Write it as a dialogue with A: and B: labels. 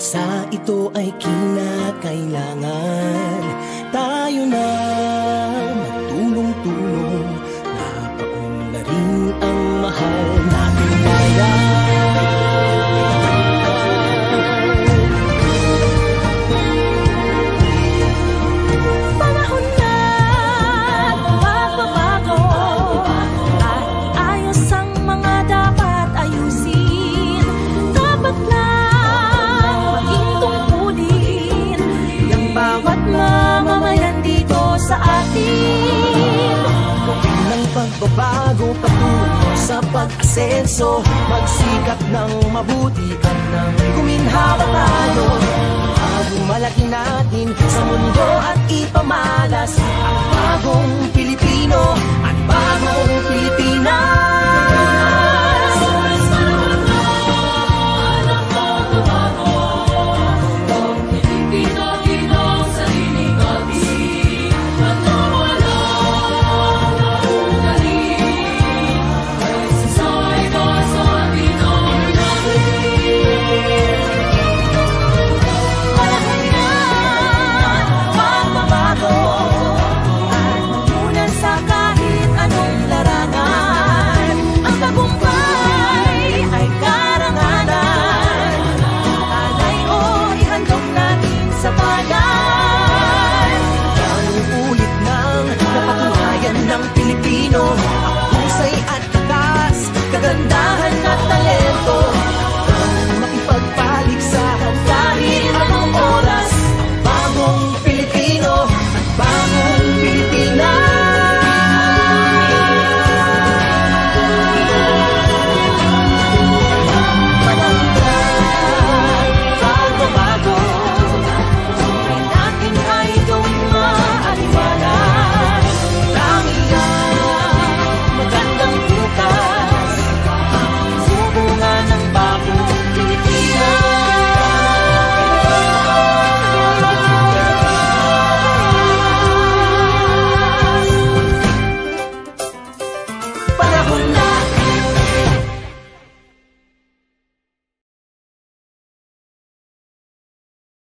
A: bansa ito ay kinakailangan. Tayo na magtulong-tulong, napaunlarin ang mahal nating bayan.
B: Panahon na magbabago at iayos ang mga dapat ayusin. Dapat lang maging tungkulin ng bawat mamamayan dito sa atin.
A: Ng pagbabago patungo sa pag-asenso, magsikap ng mabuti at nang guminhawa tayo. Malaki natin sa mundo at ipamalas ang bagong Pilipino at bagong Pilipino.